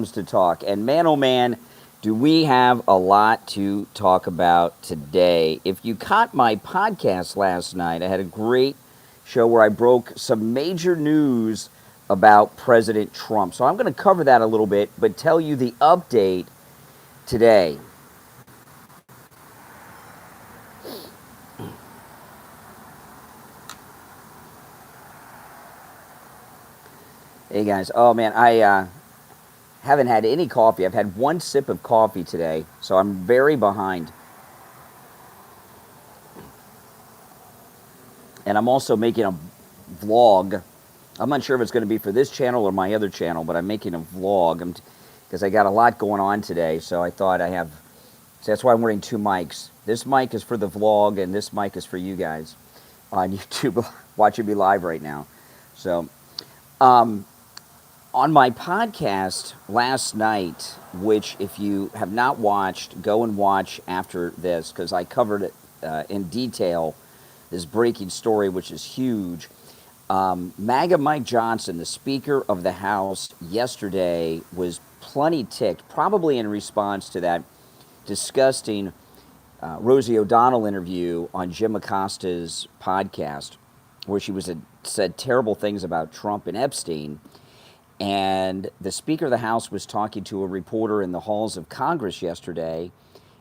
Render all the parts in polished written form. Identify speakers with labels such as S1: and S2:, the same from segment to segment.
S1: to talk. And man, oh man, do we have a lot to talk about today. If you caught my podcast last night, I had a great show where I broke some major news about President Trump. So I'm going to cover that a little bit, but tell you the update today. Hey guys, oh man, I haven't had any coffee. I've had one sip of coffee today, so I'm very behind. And I'm also making a vlog. I'm not sure if it's going to be for this channel or my other channel, but I'm making a vlog because I got a lot going on today. So I thought so that's why I'm wearing two mics. This mic is for the vlog, and this mic is for you guys on YouTube watching me live right now. So, on my podcast last night, which if you have not watched, go and watch after this because I covered it in detail, this breaking story, which is huge. MAGA Mike Johnson, the Speaker of the House, yesterday was plenty ticked, probably in response to that disgusting Rosie O'Donnell interview on Jim Acosta's podcast, where she said terrible things about Trump and Epstein. And the Speaker of the House was talking to a reporter in the halls of Congress yesterday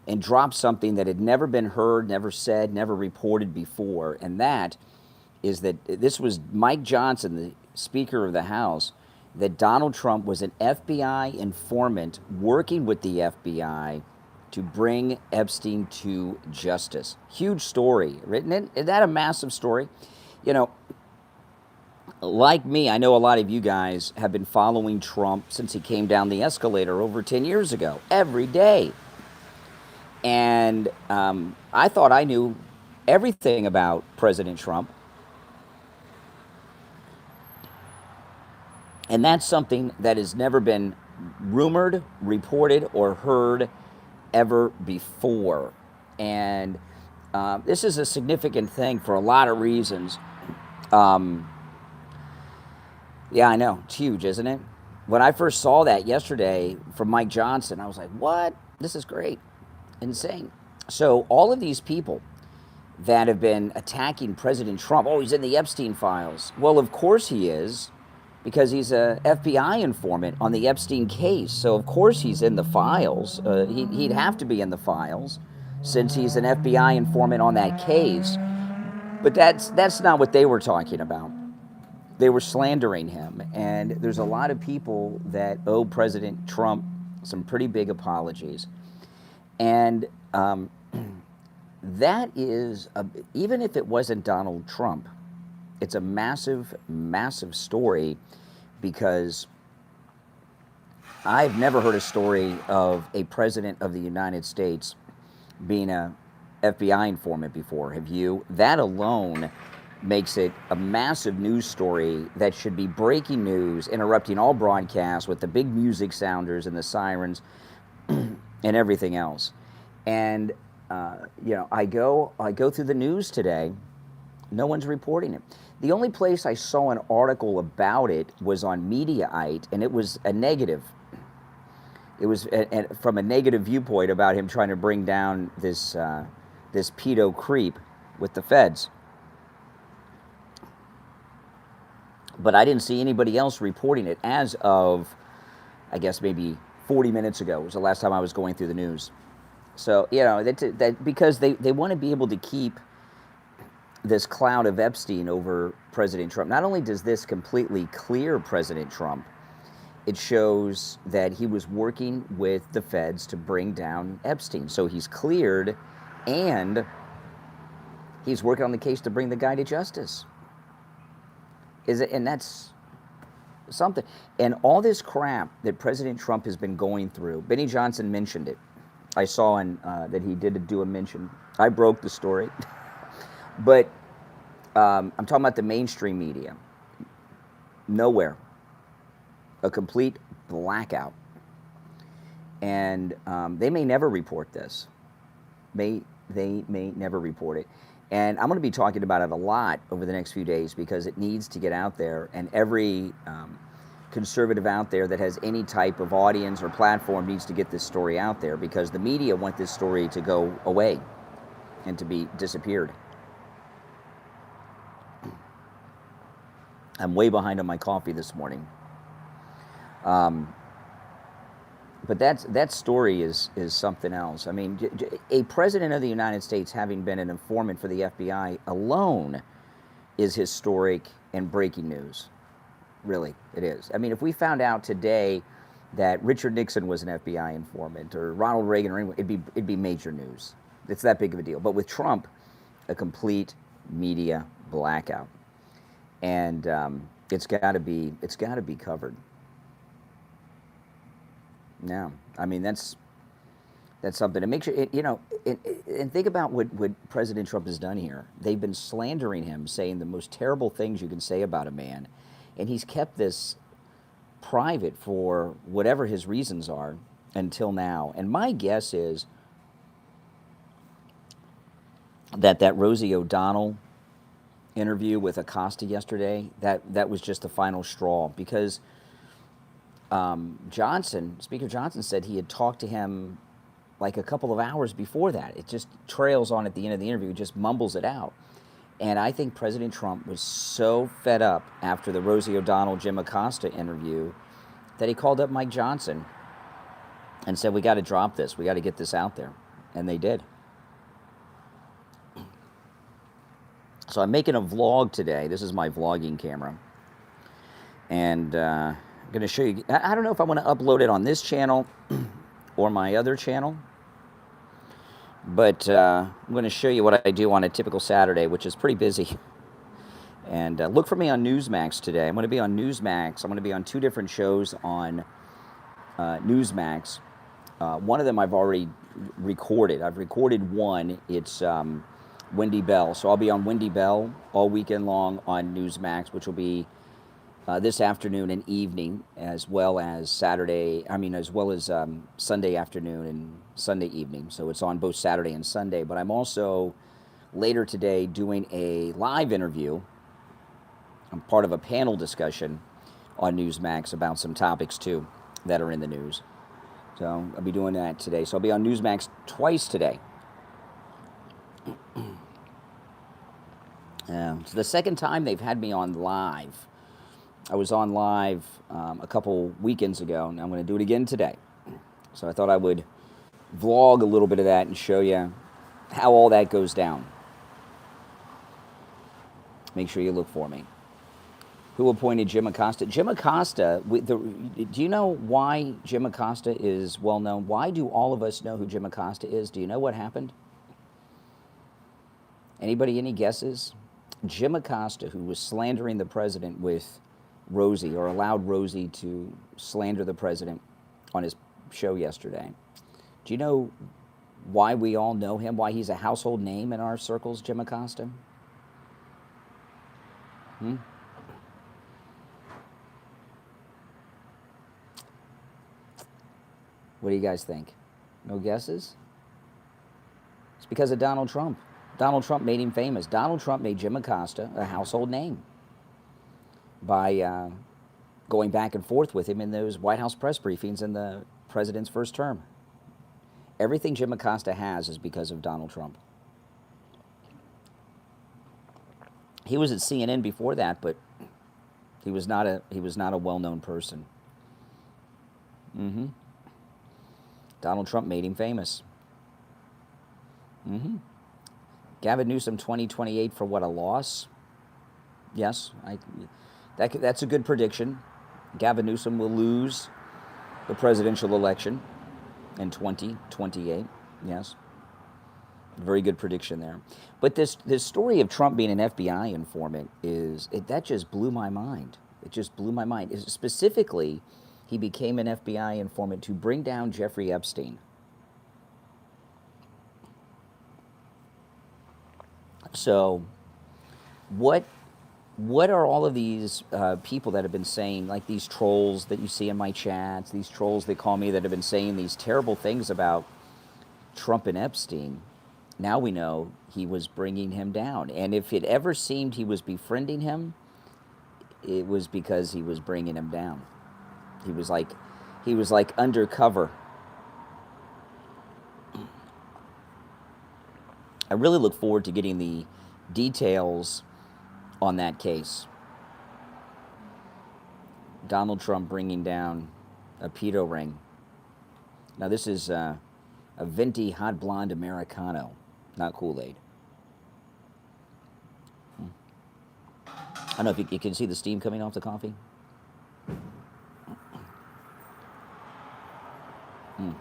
S1: and dropped something that had never been heard, never said, never reported before. And that is that this was Mike Johnson, the Speaker of the House, that Donald Trump was an FBI informant working with the FBI to bring Epstein to justice. Huge story, written in. Isn't that a massive story? You know, like me, I know a lot of you guys have been following Trump since he came down the escalator over 10 years ago, every day. And I thought I knew everything about President Trump. And that's something that has never been rumored, reported, or heard ever before. And this is a significant thing for a lot of reasons. Yeah, I know. It's huge, isn't it? When I first saw that yesterday from Mike Johnson, I was like, what? This is great. Insane. So all of these people that have been attacking President Trump, oh, he's in the Epstein files. Well, of course he is, because he's a FBI informant on the Epstein case. So of course he's in the files. He'd have to be in the files since he's an FBI informant on that case. But that's not what they were talking about. They were slandering him, and there's a lot of people that owe President Trump some pretty big apologies. And that is, even if it wasn't Donald Trump, it's a massive, massive story, because I've never heard a story of a president of the United States being a FBI informant before. Have you? That alone makes it a massive news story that should be breaking news, interrupting all broadcasts with the big music sounders and the sirens and everything else. And I go through the news today. No one's reporting it. The only place I saw an article about it was on Mediaite, and it was a negative. It was from a negative viewpoint about him trying to bring down this pedo creep with the feds. But I didn't see anybody else reporting it as of, I guess, maybe 40 minutes ago was the last time I was going through the news. So, that because they want to be able to keep this cloud of Epstein over President Trump. Not only does this completely clear President Trump, it shows that he was working with the feds to bring down Epstein. So he's cleared, and he's working on the case to bring the guy to justice. And that's something. And all this crap that President Trump has been going through, Benny Johnson mentioned it. I saw that he did do a mention. I broke the story. But I'm talking about the mainstream media. Nowhere. A complete blackout. And they may never report this. They may never report it. And I'm going to be talking about it a lot over the next few days because it needs to get out there. And every conservative out there that has any type of audience or platform needs to get this story out there, because the media want this story to go away and to be disappeared. I'm way behind on my coffee this morning. But that story is something else. I mean, a president of the United States having been an informant for the FBI alone is historic and breaking news. Really, it is. I mean, if we found out today that Richard Nixon was an FBI informant, or Ronald Reagan, or anyone, it'd be major news. It's that big of a deal. But with Trump, a complete media blackout, and it's got to be covered. Yeah, I mean, that's something to make sure, and think about what President Trump has done here. They've been slandering him, saying the most terrible things you can say about a man, and he's kept this private for whatever his reasons are until now. And my guess is that Rosie O'Donnell interview with Acosta yesterday, that was just the final straw, because Speaker Johnson said he had talked to him like a couple of hours before that. It just trails on at the end of the interview, just mumbles it out. And I think President Trump was so fed up after the Rosie O'Donnell, Jim Acosta interview that he called up Mike Johnson and said, we got to drop this. We got to get this out there. And they did. So I'm making a vlog today. This is my vlogging camera. And I'm going to show you. I don't know if I want to upload it on this channel or my other channel. But I'm going to show you what I do on a typical Saturday, which is pretty busy. And look for me on Newsmax today. I'm going to be on Newsmax. I'm going to be on 2 different shows on Newsmax. One of them I've already recorded. I've recorded one. It's Wendy Bell. So I'll be on Wendy Bell all weekend long on Newsmax, which will be this afternoon and evening, as well as Sunday afternoon and Sunday evening. So it's on both Saturday and Sunday. But I'm also later today doing a live interview. I'm part of a panel discussion on Newsmax about some topics too that are in the news. So I'll be doing that today. So I'll be on Newsmax twice today. It's the second time they've had me on live. I was on live a couple weekends ago, and I'm going to do it again today. So I thought I would vlog a little bit of that and show you how all that goes down. Make sure you look for me. Who appointed Jim Acosta? Jim Acosta, do you know why Jim Acosta is well known? Why do all of us know who Jim Acosta is? Do you know what happened? Anybody, any guesses? Jim Acosta, who was slandering the president with Rosie, or allowed Rosie to slander the president on his show yesterday. Do you know why we all know him? Why he's a household name in our circles, Jim Acosta? What do you guys think? No guesses? It's because of Donald Trump. Donald Trump made him famous. Donald Trump made Jim Acosta a household name by going back and forth with him in those White House press briefings in the president's first term. Everything Jim Acosta has is because of Donald Trump. He was at CNN before that, but he was not a well-known person. Donald Trump made him famous. Gavin Newsom 2028 for what, a loss? Yes, that's a good prediction. Gavin Newsom will lose the presidential election in 2028. Yes, very good prediction there. But this story of Trump being an FBI informant that just blew my mind. It just blew my mind. Specifically, he became an FBI informant to bring down Jeffrey Epstein. So, what are all of these people that have been saying, like these trolls that you see in my chats, these trolls they call me, that have been saying these terrible things about Trump and Epstein? Now we know he was bringing him down. And if it ever seemed he was befriending him, it was because he was bringing him down. He was like undercover. I really look forward to getting the details on that case. Donald Trump bringing down a pedo ring. Now this is a venti hot blonde Americano, not Kool-Aid. I don't know if you can see the steam coming off the coffee. And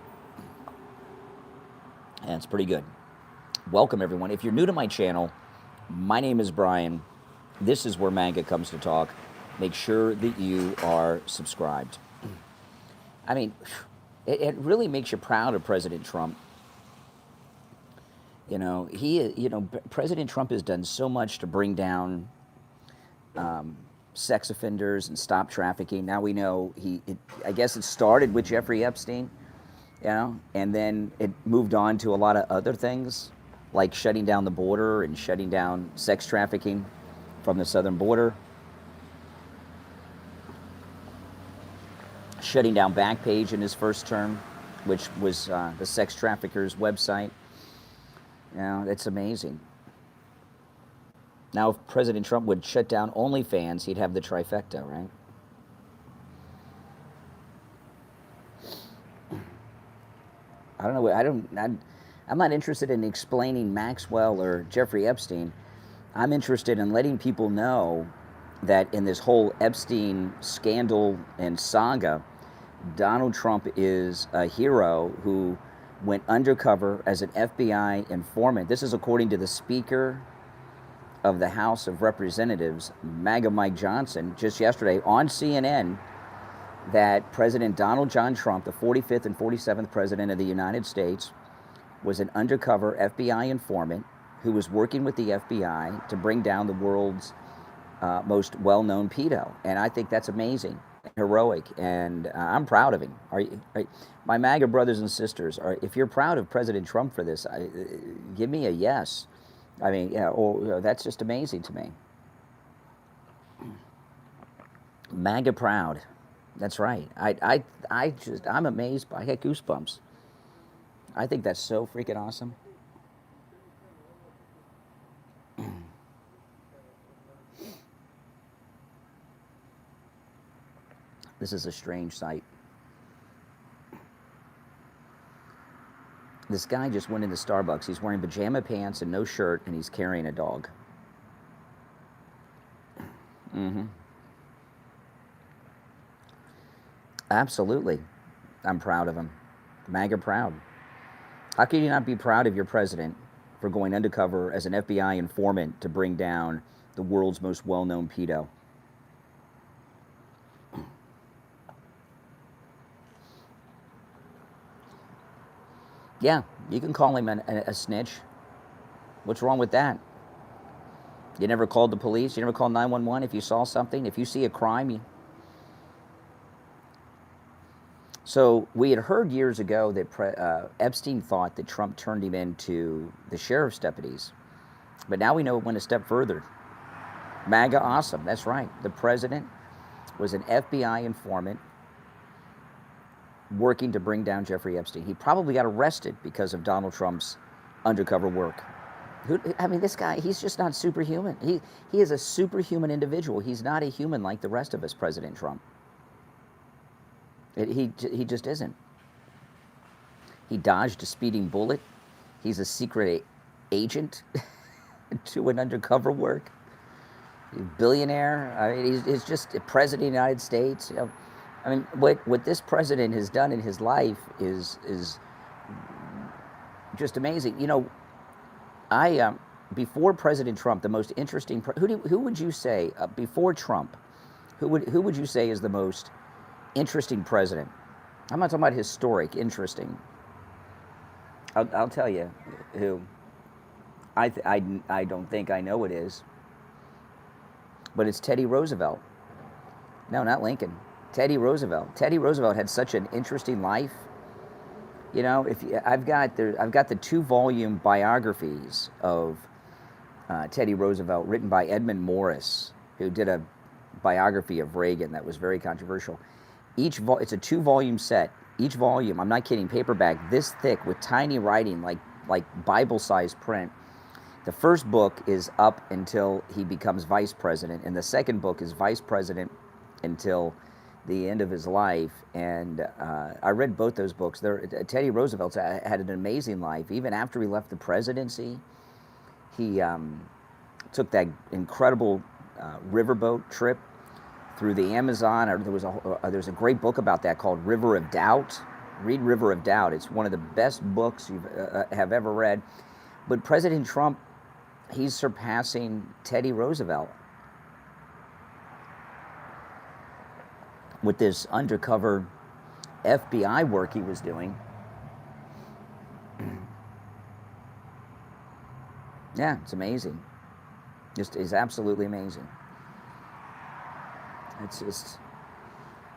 S1: it's pretty good. Welcome, everyone. If you're new to my channel, my name is Brian. This is where MAGA comes to talk. Make sure that you are subscribed. I mean, it really makes you proud of President Trump. You know, President Trump has done so much to bring down sex offenders and stop trafficking. Now we know I guess it started with Jeffrey Epstein, you know, and then it moved on to a lot of other things, like shutting down the border and shutting down sex trafficking from the southern border, shutting down Backpage in his first term, which was the sex traffickers' website. You know, it's amazing. Now, if President Trump would shut down OnlyFans, he'd have the trifecta, right? I don't know. I'm not interested in explaining Maxwell or Jeffrey Epstein. I'm interested in letting people know that in this whole Epstein scandal and saga, Donald Trump is a hero who went undercover as an FBI informant. This is according to the Speaker of the House of Representatives, MAGA Mike Johnson, just yesterday on CNN, that President Donald John Trump, the 45th and 47th President of the United States, was an undercover FBI informant who was working with the FBI to bring down the world's most well-known pedo. And I think that's amazing, heroic, and I'm proud of him. My MAGA brothers and sisters, if you're proud of President Trump for this, give me a yes. I mean, yeah, that's just amazing to me. MAGA proud. That's right. I'm amazed. I get goosebumps. I think that's so freaking awesome. This is a strange sight. This guy just went into Starbucks. He's wearing pajama pants and no shirt, and he's carrying a dog. Absolutely. I'm proud of him. MAGA proud. How can you not be proud of your president for going undercover as an FBI informant to bring down the world's most well-known pedo? Yeah, you can call him a snitch. What's wrong with that? You never called the police? You never called 911 if you saw something? If you see a crime, So we had heard years ago that Epstein thought that Trump turned him into the sheriff's deputies. But now we know it went a step further. MAGA awesome, that's right. The president was an FBI informant working to bring down Jeffrey Epstein. He probably got arrested because of Donald Trump's undercover work. I mean, this guy, he's just not superhuman. He is a superhuman individual. He's not a human like the rest of us, President Trump. He just isn't. He dodged a speeding bullet. He's a secret agent to an undercover work. He's a billionaire. I mean, he's just a president of the United States. You know, I mean, what this president has done in his life is just amazing. You know, before President Trump, the most interesting who would you say before Trump? Who would you say is the most interesting president? I'm not talking about historic, interesting. I'll tell you who. I don't think I know it is, but it's Teddy Roosevelt. No, not Lincoln. Teddy Roosevelt. Teddy Roosevelt had such an interesting life. You know, I've got the 2-volume biographies of Teddy Roosevelt written by Edmund Morris, who did a biography of Reagan that was very controversial. It's a 2-volume set. Each volume, I'm not kidding, paperback this thick with tiny writing, like Bible-sized print. The first book is up until he becomes vice president, and the second book is vice president until the end of his life. And I read both those books. Teddy Roosevelt had an amazing life. Even after he left the presidency, he took that incredible riverboat trip through the Amazon. There's a great book about that called River of Doubt. Read River of Doubt. It's one of the best books you have ever read. But President Trump, he's surpassing Teddy Roosevelt with this undercover FBI work he was doing. Yeah, it's amazing. It's absolutely amazing. It's just,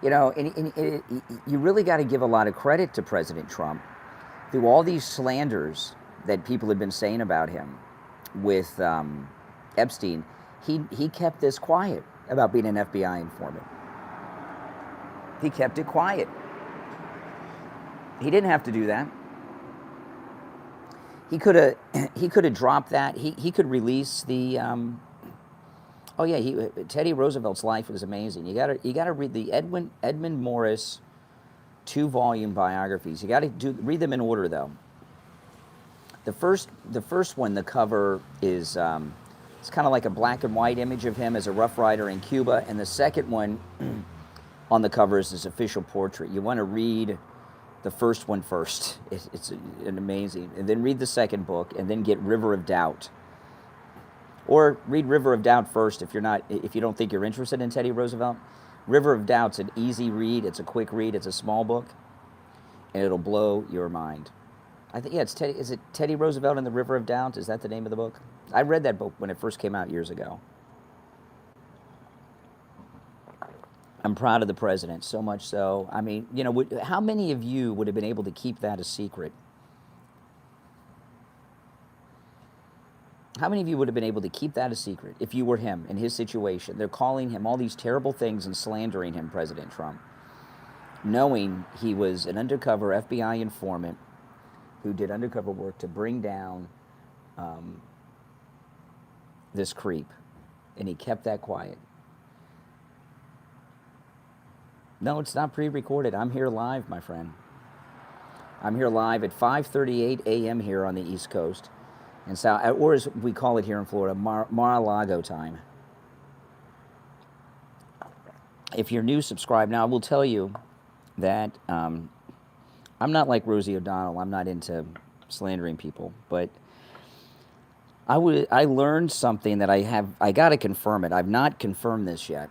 S1: you know, and you really got to give a lot of credit to President Trump through all these slanders that people had been saying about him with Epstein. He kept this quiet about being an FBI informant. He kept it quiet. He didn't have to do that. He could have dropped that. He could release the. Oh yeah, Teddy Roosevelt's life was amazing. You gotta read the Edmund Morris 2-volume biographies. You gotta read them in order though. The first one, the cover is it's kind of like a black and white image of him as a Rough Rider in Cuba, and the second one on the cover is his official portrait. You want to read the first one first. It's an amazing, and then read the second book, and then get River of Doubt. Or read River of Doubt first if you don't think you're interested in Teddy Roosevelt. River of Doubt's an easy read. It's a quick read. It's a small book, and it'll blow your mind. I think it's Teddy. Is it Teddy Roosevelt and the River of Doubt? Is that the name of the book? I read that book when it first came out years ago. I'm proud of the president, so much so. I mean, you know, how many of you would have been able to keep that a secret? How many of you would have been able to keep that a secret if you were him in his situation? They're calling him all these terrible things and slandering him, President Trump, knowing he was an undercover FBI informant who did undercover work to bring down this creep, and he kept that quiet. No, it's not pre-recorded. I'm here live, my friend. I'm here live at 5:38 a.m. here on the East Coast. And so, or as we call it here in Florida, Mar-a-Lago time. If you're new, subscribe. Now, I will tell you that I'm not like Rosie O'Donnell. I'm not into slandering people. But I learned something that I got to confirm it. I've not confirmed this yet.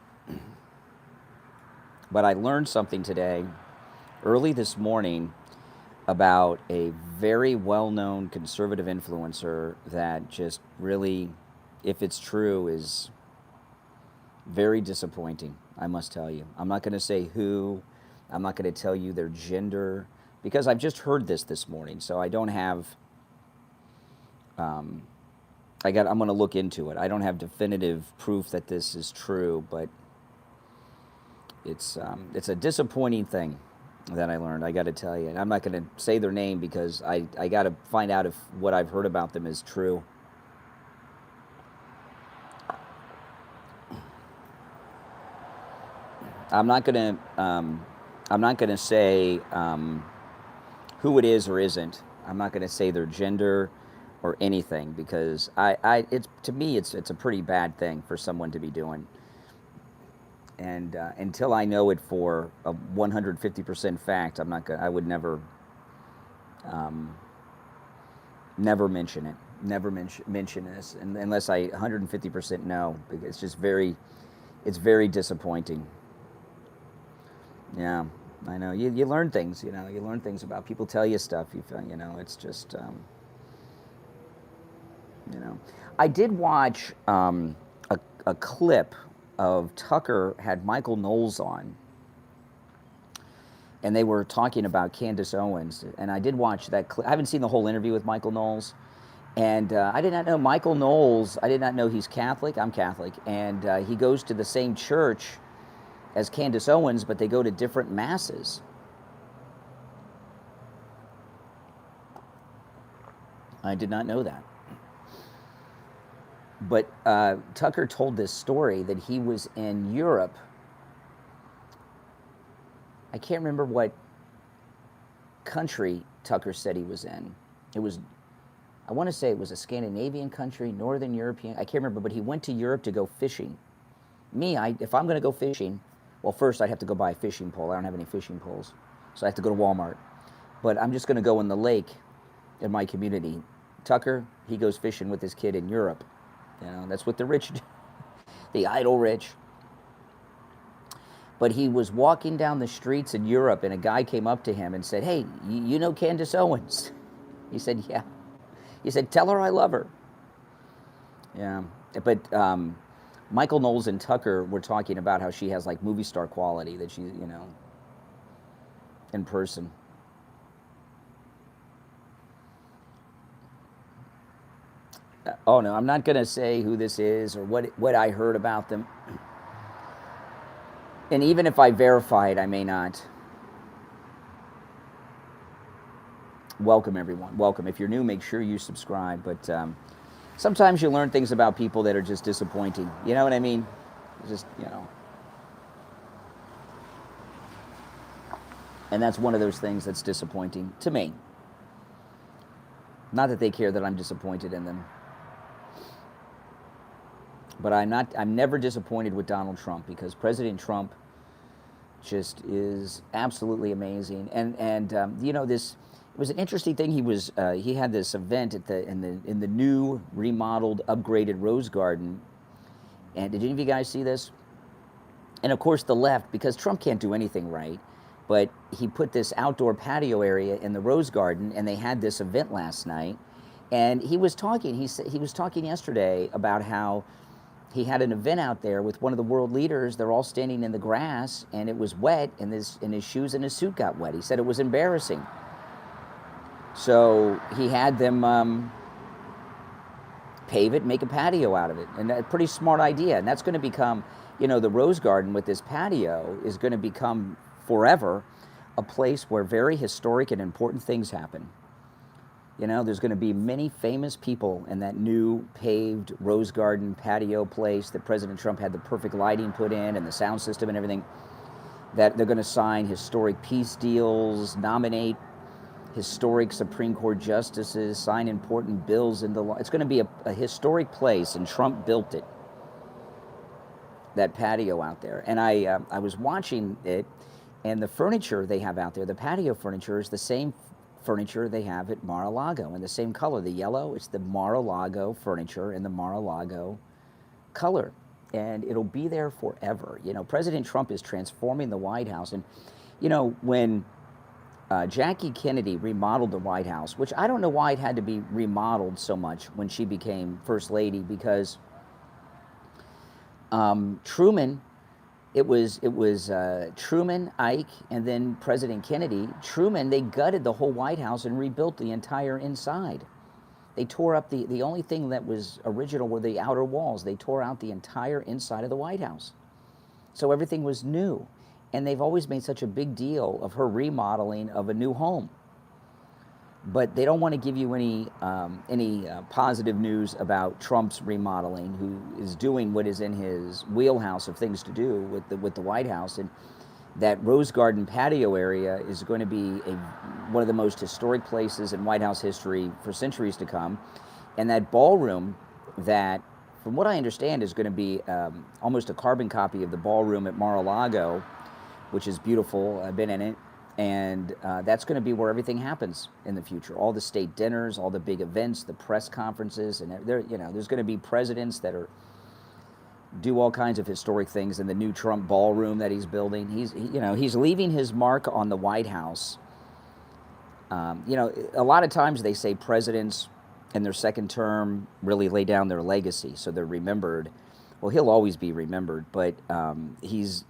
S1: But I learned something today, early this morning, about a very well-known conservative influencer that just really, if it's true, is very disappointing, I must tell you. I'm not going to say who. I'm not going to tell you their gender, because I've just heard this morning, so I don't have, I'm going to look into it. I don't have definitive proof that this is true, but it's a disappointing thing that I learned, I got to tell you. And I'm not going to say their name because I got to find out if what I've heard about them is true. I'm not going to say who it is or isn't. I'm not going to say their gender or anything, because to me it's a pretty bad thing for someone to be doing. And until I know it for a 150% fact, I would never mention it. Never mention this, unless I 150% know. It's just it's very disappointing. Yeah, I know. You learn things, you know. You learn things about people. Tell you stuff. You know. It's just, you know. I did watch a clip of Tucker had Michael Knowles on, and they were talking about Candace Owens, and I did watch that clip. I haven't seen the whole interview with Michael Knowles, and I did not know Michael Knowles. I did not know he's Catholic. I'm Catholic, and he goes to the same church as Candace Owens, but they go to different masses. I did not know that. But Tucker told this story that he was in Europe. I can't remember what country Tucker said he was in. It was, I want to say it was a Scandinavian country, Northern European, I can't remember, but he went to Europe to go fishing. If I'm going to go fishing, well, first I'd have to go buy a fishing pole. I don't have any fishing poles, so I have to go to Walmart. But I'm just going to go in the lake in my community. Tucker, he goes fishing with his kid in Europe. You know, that's what the rich do, the idle rich. But he was walking down the streets in Europe, and a guy came up to him and said, "Hey, you know Candace Owens?" He said, "Yeah." He said, "Tell her I love her." Yeah, but Michael Knowles and Tucker were talking about how she has like movie star quality, that she, you know, in person. Oh no, I'm not going to say who this is or what I heard about them. And even if I verify it, I may not. Welcome, everyone. Welcome. If you're new, make sure you subscribe. But sometimes you learn things about people that are just disappointing. You know what I mean? Just, you know. And that's one of those things that's disappointing to me. Not that they care that I'm disappointed in them. But I'm never disappointed with Donald Trump, because President Trump just is absolutely amazing. And you know, it was an interesting thing. He had this event in the new remodeled, upgraded Rose Garden. And did any of you guys see this? And of course the left, because Trump can't do anything right, but he put this outdoor patio area in the Rose Garden, and they had this event last night. And he was talking yesterday about how he had an event out there with one of the world leaders. They're all standing in the grass, and it was wet, and his shoes and his suit got wet. He said it was embarrassing. So he had them pave it, make a patio out of it. And a pretty smart idea. And that's going to become, you know, the Rose Garden with this patio is going to become forever a place where very historic and important things happen. You know, there's going to be many famous people in that new paved Rose Garden patio place that President Trump had the perfect lighting put in and the sound system and everything, that they're going to sign historic peace deals, nominate historic Supreme Court justices, sign important bills into law. It's going to be a historic place, and Trump built it, that patio out there. And I was watching it, and the furniture they have out there, the patio furniture, is the same furniture they have at Mar-a-Lago in the same color. The yellow, it's the Mar-a-Lago furniture in the Mar-a-Lago color. And it'll be there forever. You know, President Trump is transforming the White House. And, you know, when Jackie Kennedy remodeled the White House, which I don't know why it had to be remodeled so much when she became First Lady, because Truman, it was Truman, Ike, and then President Kennedy. Truman, they gutted the whole White House and rebuilt the entire inside. They tore up the only thing that was original were the outer walls. They tore out the entire inside of the White House. So everything was new. And they've always made such a big deal of her remodeling of a new home. But they don't want to give you any positive news about Trump's remodeling, who is doing what is in his wheelhouse of things to do with the White House. And that Rose Garden patio area is going to be one of the most historic places in White House history for centuries to come. And that ballroom, that, from what I understand, is going to be almost a carbon copy of the ballroom at Mar-a-Lago, which is beautiful. I've been in it. And that's going to be where everything happens in the future. All the state dinners, all the big events, the press conferences, and there's going to be presidents that do all kinds of historic things in the new Trump ballroom that he's building. He's leaving his mark on the White House. You know, a lot of times they say presidents in their second term really lay down their legacy, so they're remembered. Well, he'll always be remembered, but he's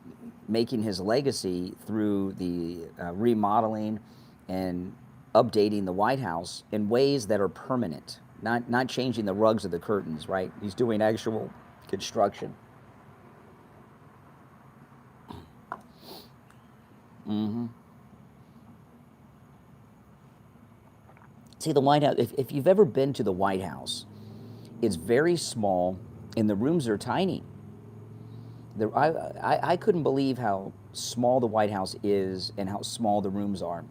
S1: making his legacy through the remodeling and updating the White House in ways that are permanent, not changing the rugs or the curtains, right? He's doing actual construction. Mm-hmm. See, the White House, if you've ever been to the White House, it's very small and the rooms are tiny. I couldn't believe how small the White House is and how small the rooms are.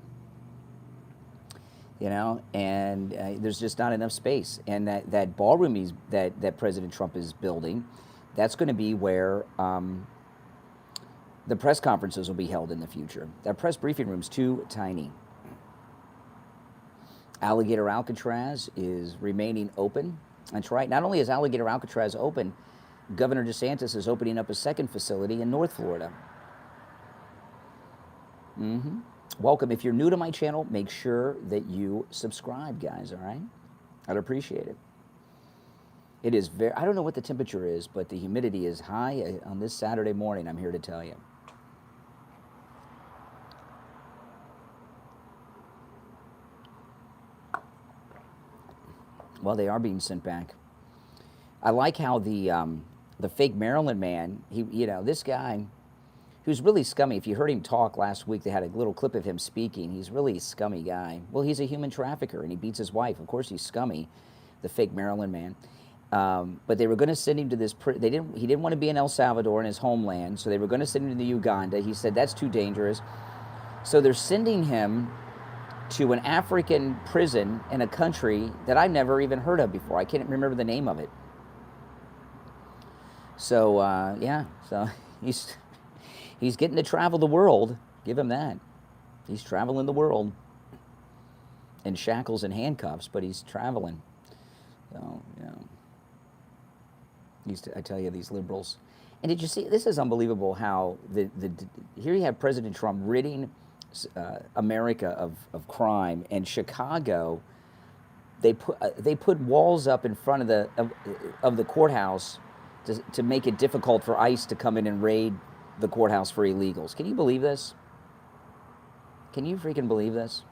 S1: You know, and there's just not enough space. And that ballroom that President Trump is building, that's going to be where the press conferences will be held in the future. That press briefing room's too tiny. Alligator Alcatraz is remaining open. That's right. Not only is Alligator Alcatraz open, Governor DeSantis is opening up a second facility in North Florida. Mm-hmm. Welcome. If you're new to my channel, make sure that you subscribe, guys, all right? I'd appreciate it. It is very, I don't know what the temperature is, but the humidity is high on this Saturday morning, I'm here to tell you. Well, they are being sent back. I like how the fake Maryland man, this guy, who's really scummy. If you heard him talk last week, they had a little clip of him speaking. He's really a scummy guy. Well, he's a human trafficker, and he beats his wife. Of course, he's scummy, the fake Maryland man. But they were going to send him to this. He didn't want to be in El Salvador, in his homeland, so they were going to send him to Uganda. He said that's too dangerous. So they're sending him to an African prison in a country that I've never even heard of before. I can't remember the name of it. So yeah, so he's getting to travel the world. Give him that. He's traveling the world in shackles and handcuffs, but he's traveling. So, I tell you, these liberals. And did you see, this is unbelievable how here you have President Trump ridding America of crime, and Chicago, they put walls up in front of the courthouse to make it difficult for ICE to come in and raid the courthouse for illegals. Can you believe this? Can you freaking believe this?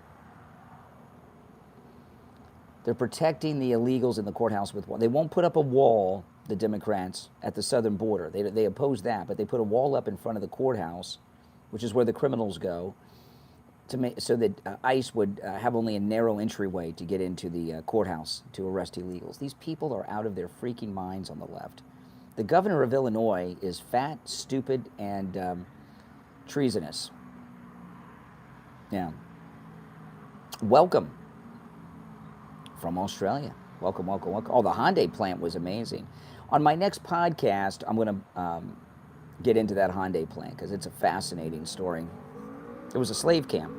S1: They're protecting the illegals in the courthouse with wall. They won't put up a wall, the Democrats, at the southern border. They oppose that, but they put a wall up in front of the courthouse, which is where the criminals go, so that ICE would have only a narrow entryway to get into the courthouse to arrest illegals. These people are out of their freaking minds on the left. The governor of Illinois is fat, stupid, and treasonous. Yeah. Welcome from Australia. Welcome, welcome, welcome. Oh, the Hyundai plant was amazing. On my next podcast, I'm going to get into that Hyundai plant because it's a fascinating story. It was a slave camp.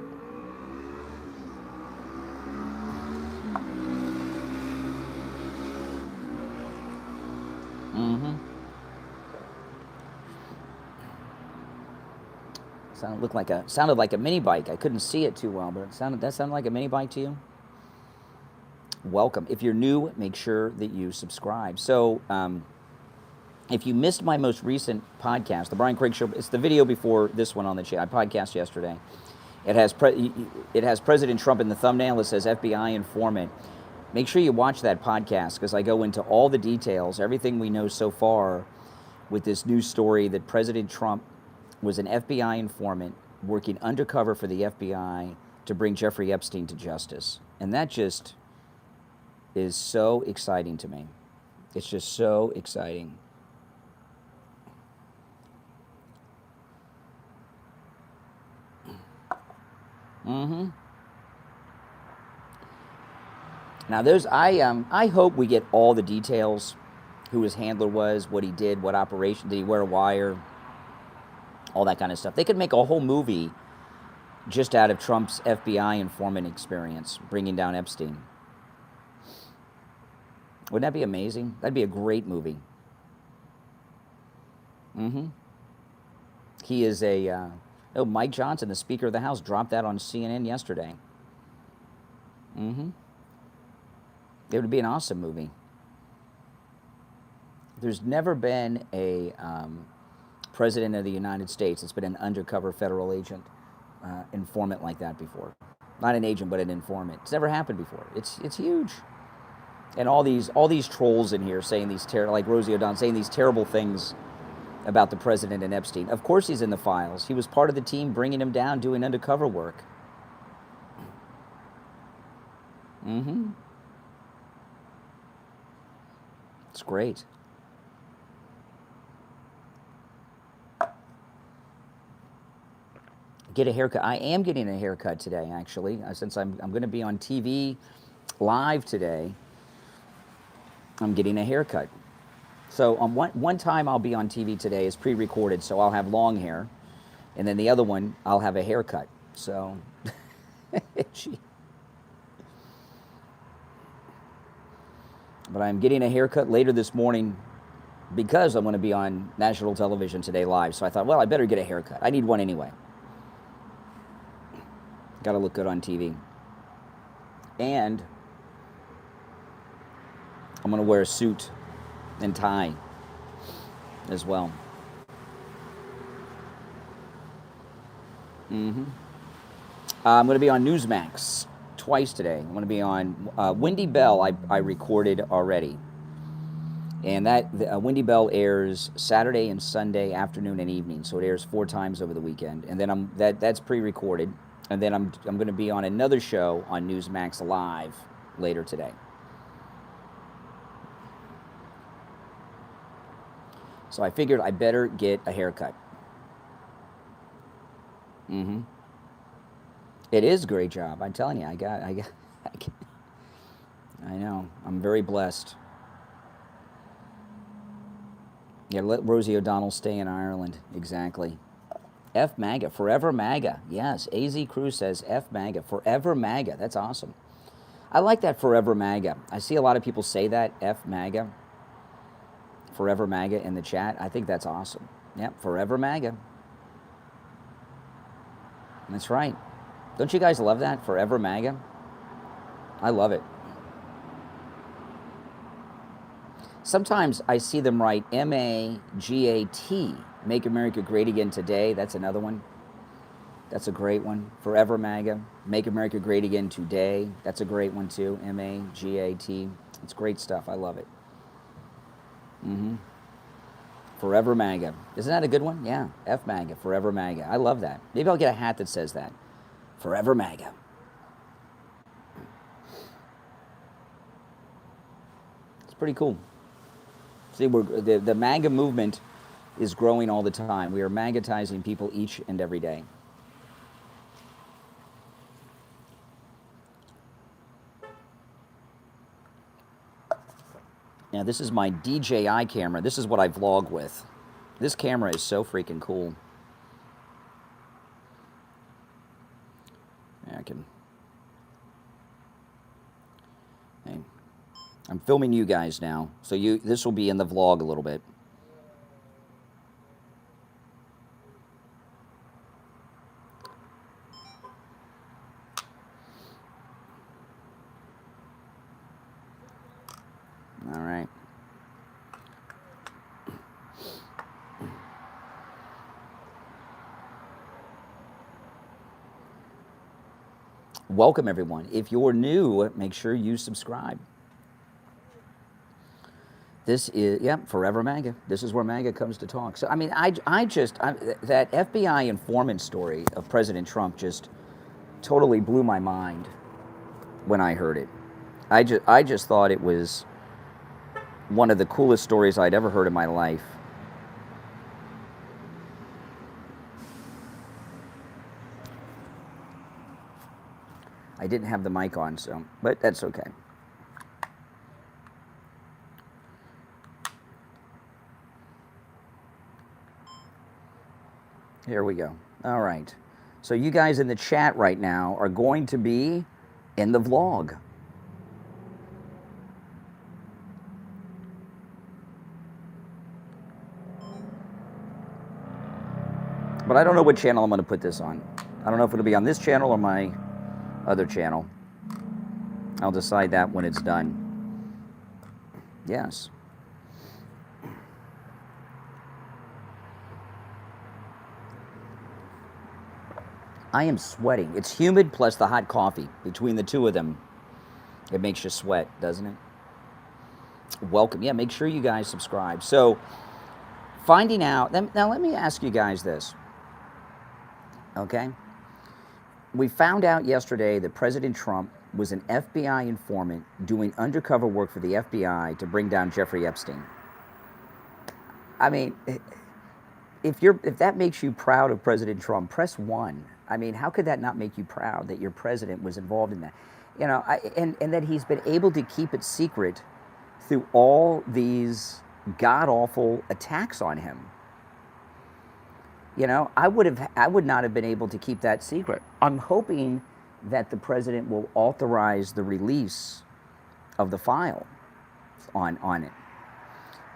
S1: Mm-hmm. Sounded like a mini bike. I couldn't see it too well, but that sounded like a mini bike to you. Welcome. If you're new, make sure that you subscribe. So, if you missed my most recent podcast, the Brian Craig Show, it's the video before this one on the channel. I podcast yesterday. It has President Trump in the thumbnail. It says FBI informant. Make sure you watch that podcast because I go into all the details, everything we know so far with this new story that President Trump was an FBI informant working undercover for the FBI to bring Jeffrey Epstein to justice. And that just is so exciting to me. It's just so exciting. Mm-hmm. Now, I hope we get all the details, who his handler was, what he did, what operation, did he wear a wire, all that kind of stuff. They could make a whole movie just out of Trump's FBI informant experience, bringing down Epstein. Wouldn't that be amazing? That'd be a great movie. Mm-hmm. He is Mike Johnson, the Speaker of the House, dropped that on CNN yesterday. Mm-hmm. It would be an awesome movie. There's never been a president of the United States that's been an undercover federal agent, informant like that before. Not an agent, but an informant. It's never happened before. It's huge. And all these trolls in here saying these like Rosie O'Donnell saying these terrible things about the president and Epstein. Of course he's in the files. He was part of the team bringing him down, doing undercover work. Mm-hmm. It's great. Get a haircut. I am getting a haircut today, actually, since I'm going to be on TV live today. I'm getting a haircut. So on one time I'll be on TV today is pre-recorded, so I'll have long hair, and then the other one I'll have a haircut. So, but I'm getting a haircut later this morning because I'm going to be on national television today live. So I thought, well, I better get a haircut. I need one anyway. Got to look good on TV. And I'm going to wear a suit and tie as well. I'm going to be on Newsmax twice today. I'm going to be on Wendy Bell. I recorded already. And that Wendy Bell airs Saturday and Sunday afternoon and evening. So it airs 4 times over the weekend. And then that's pre-recorded. And then I'm going to be on another show on Newsmax Live later today. So I figured I better get a haircut. It is a great job. I'm telling you, I know. I'm very blessed. Yeah, let Rosie O'Donnell stay in Ireland. Exactly. F MAGA, forever MAGA. Yes, AZ Cruz says F MAGA, forever MAGA. That's awesome. I like that, forever MAGA. I see a lot of people say that, F MAGA, forever MAGA in the chat. I think that's awesome. Yep, forever MAGA. That's right. Don't you guys love that, forever MAGA? I love it. Sometimes I see them write M-A-G-A-T, Make America Great Again Today. That's another one. That's a great one. Forever MAGA, Make America Great Again Today. That's a great one too, M-A-G-A-T. It's great stuff. I love it. Forever MAGA. Isn't that a good one? Yeah, F MAGA, forever MAGA. I love that. Maybe I'll get a hat that says that. Forever MAGA. It's pretty cool. See, the MAGA movement is growing all the time. We are magnetizing people each and every day. Now, this is my DJI camera. This is what I vlog with. This camera is so freaking cool. Yeah, I can... Hey. I'm filming you guys now, so this will be in the vlog a little bit. All right. Welcome, everyone. If you're new, make sure you subscribe. This is, yep, forever MAGA. This is where MAGA comes to talk. So, I mean, that FBI informant story of President Trump just totally blew my mind when I heard it. I just thought it was one of the coolest stories I'd ever heard in my life. I didn't have the mic on, so, but that's okay. Here we go. All right. So you guys in the chat right now are going to be in the vlog. But I don't know what channel I'm going to put this on. I don't know if it'll be on this channel or my other channel. I'll decide that when it's done. Yes. I am sweating. It's humid plus the hot coffee. Between the two of them, it makes you sweat, doesn't it? Welcome. Yeah, make sure you guys subscribe. So, finding out. Now, let me ask you guys this, okay? We found out yesterday that President Trump was an FBI informant doing undercover work for the FBI to bring down Jeffrey Epstein. I mean, if that makes you proud of President Trump, press 1. I mean, how could that not make you proud that your president was involved in that? You know, and that he's been able to keep it secret through all these god-awful attacks on him. You know, I would not have been able to keep that secret. I'm hoping that the president will authorize the release of the file on it.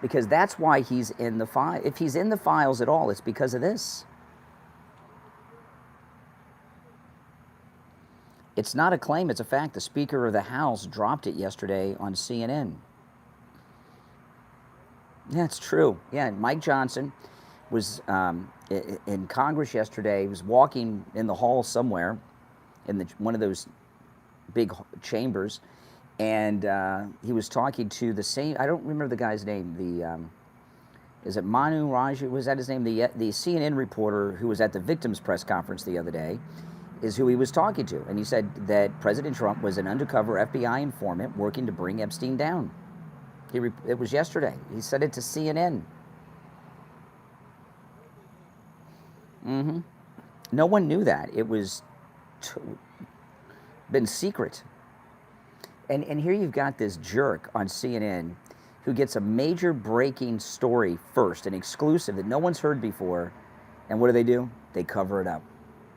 S1: Because that's why he's in the file. If he's in the files at all, it's because of this. It's not a claim, it's a fact. The Speaker of the House dropped it yesterday on CNN. Yeah, it's true. Yeah, Mike Johnson was in Congress yesterday. He was walking in the hall somewhere in one of those big chambers, and he was talking to the same, I don't remember the guy's name, is it Manu Raju, was that his name? The CNN reporter who was at the victims press conference the other day is who he was talking to. And he said that President Trump was an undercover FBI informant working to bring Epstein down. It was yesterday. He said it to CNN. No one knew that. It was been secret. And here you've got this jerk on CNN who gets a major breaking story first, an exclusive that no one's heard before, and what do? They cover it up.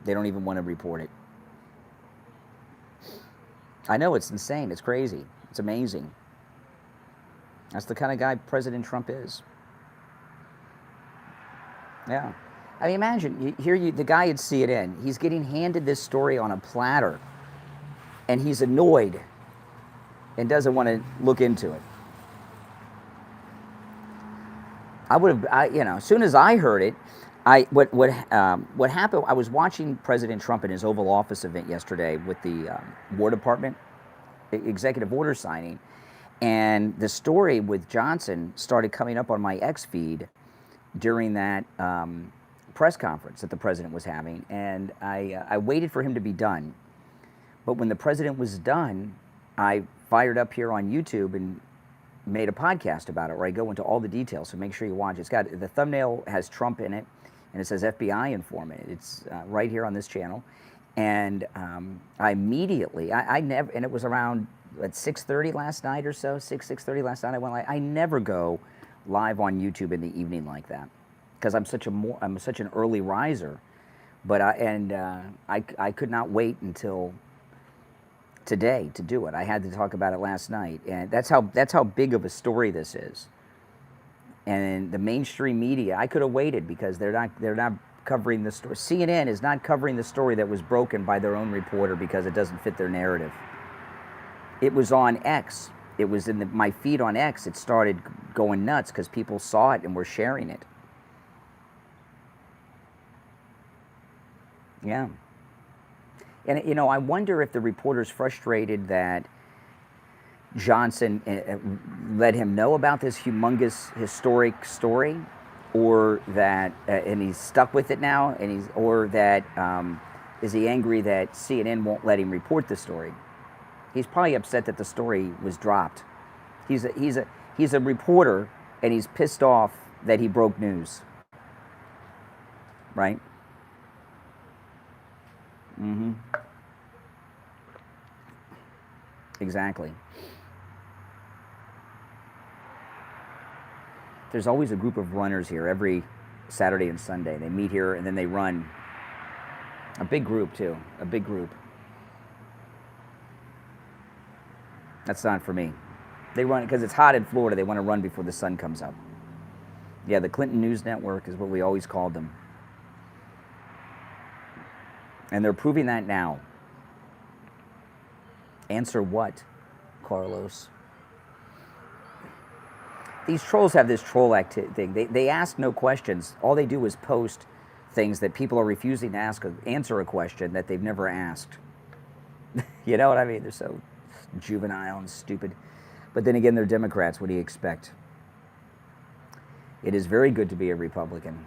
S1: They don't even want to report it. I know, it's insane. It's crazy. It's amazing. That's the kind of guy President Trump is. Yeah. I mean, imagine, the guy at CNN, he's getting handed this story on a platter, and he's annoyed and doesn't want to look into it. I would have, as soon as I heard it, what happened, I was watching President Trump in his Oval Office event yesterday with the War Department executive order signing, and the story with Johnson started coming up on my X feed during that press conference that the president was having, and I waited for him to be done. But when the president was done, I fired up here on YouTube and made a podcast about it where I go into all the details, so make sure you watch it. It's got, the thumbnail has Trump in it, and it says FBI informant. It's right here on this channel. And I immediately, I never, and it was around at 6:30 last night or so, 6:30 last night, I went live. I never go live on YouTube in the evening like that, because I'm such an early riser. But I could not wait until today to do it. I had to talk about it last night, and that's how big of a story this is. And the mainstream media, I could have waited because they're not covering the story. CNN is not covering the story that was broken by their own reporter because it doesn't fit their narrative. It was on X. It was in my feed on X. It started going nuts because people saw it and were sharing it. Yeah. And, I wonder if the reporter's frustrated that Johnson let him know about this humongous historic story, or that, and he's stuck with it now, or that, is he angry that CNN won't let him report the story? He's probably upset that the story was dropped. He's a reporter, and he's pissed off that he broke news. Right? Exactly. There's always a group of runners here every Saturday and Sunday. They meet here and then they run. A big group too, a big group. That's not for me. They run because it's hot in Florida. They want to run before the sun comes up. Yeah, the Clinton News Network is what we always called them. And they're proving that now. Answer what, Carlos? These trolls have this troll thing. They ask no questions. All they do is post things that people are refusing to answer a question that they've never asked. You know what I mean? They're so juvenile and stupid. But then again, they're Democrats. What do you expect? It is very good to be a Republican.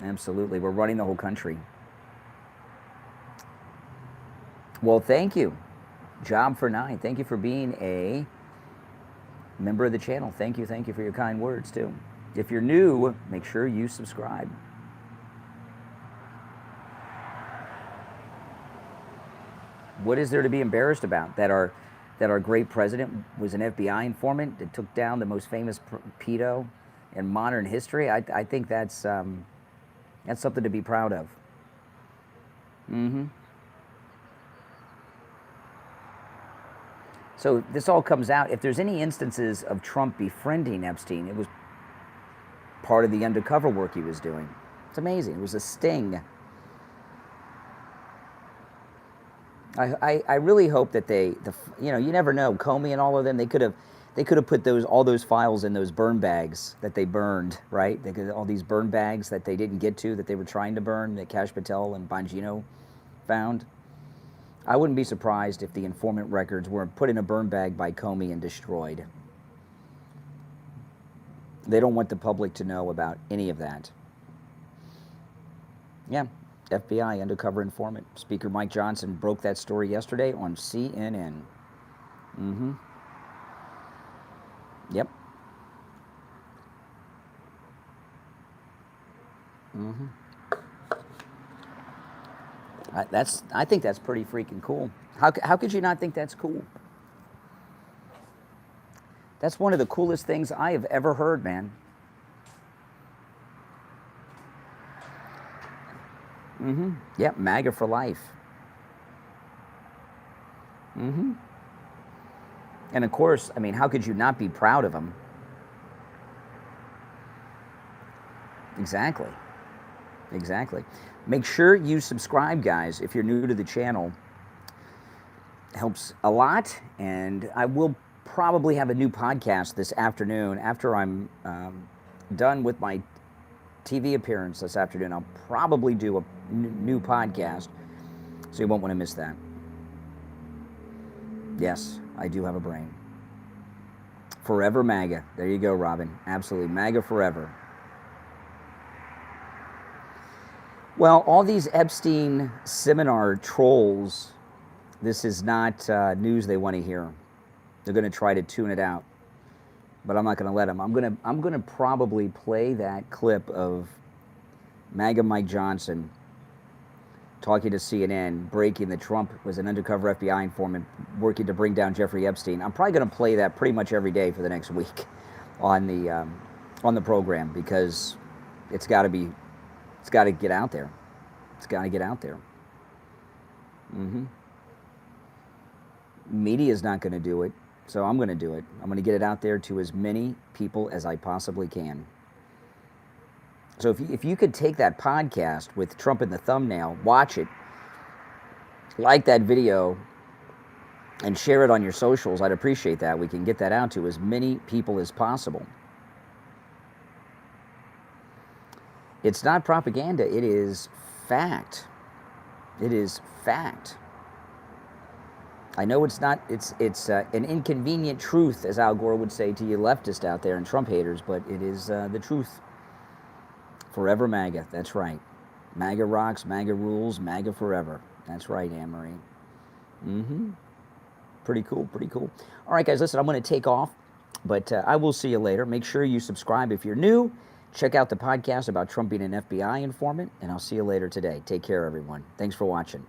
S1: Absolutely. We're running the whole country. Well, thank you. Job for 9. Thank you for being a member of the channel. Thank you for your kind words, too. If you're new, make sure you subscribe. What is there to be embarrassed about? That our great president was an FBI informant that took down the most famous pedo in modern history? I think that's something to be proud of. So this all comes out. If there's any instances of Trump befriending Epstein, it was part of the undercover work he was doing. It's amazing. It was a sting. I really hope that you never know, Comey and all of them, they could have put all those files in those burn bags that they burned, right? All these burn bags that they didn't get to, that they were trying to burn, that Kash Patel and Bongino found. I wouldn't be surprised if the informant records were put in a burn bag by Comey and destroyed. They don't want the public to know about any of that. Yeah, FBI undercover informant. Speaker Mike Johnson broke that story yesterday on CNN. Yep. I think that's pretty freaking cool. How could you not think that's cool? That's one of the coolest things I have ever heard, man. Yep, MAGA for life. And of course, I mean, how could you not be proud of him? Exactly. Make sure you subscribe, guys, if you're new to the channel. It helps a lot, and I will probably have a new podcast this afternoon after I'm done with my TV appearance this afternoon. I'll probably do a new podcast, so you won't want to miss that. Yes, I do have a brain. Forever MAGA. There you go, Robin. Absolutely. MAGA forever. Well, all these Epstein seminar trolls, this is not news they want to hear. They're going to try to tune it out, but I'm not going to let them. I'm going to probably play that clip of MAGA Mike Johnson talking to CNN, breaking that Trump was an undercover FBI informant working to bring down Jeffrey Epstein. I'm probably going to play that pretty much every day for the next week on the program, because it's got to get out there. It's got to get out there. Media's not going to do it, so I'm going to do it. I'm going to get it out there to as many people as I possibly can. So if you could take that podcast with Trump in the thumbnail, watch it, like that video, and share it on your socials, I'd appreciate that. We can get that out to as many people as possible. It's not propaganda. It is fact. It is fact. I know it's not. It's an inconvenient truth, as Al Gore would say to you leftists out there and Trump haters, but it is the truth. Forever MAGA. That's right. MAGA rocks, MAGA rules, MAGA forever. That's right, Anne-Marie. Pretty cool. All right, guys, listen, I'm going to take off, but I will see you later. Make sure you subscribe if you're new. Check out the podcast about Trump being an FBI informant, and I'll see you later today. Take care, everyone. Thanks for watching.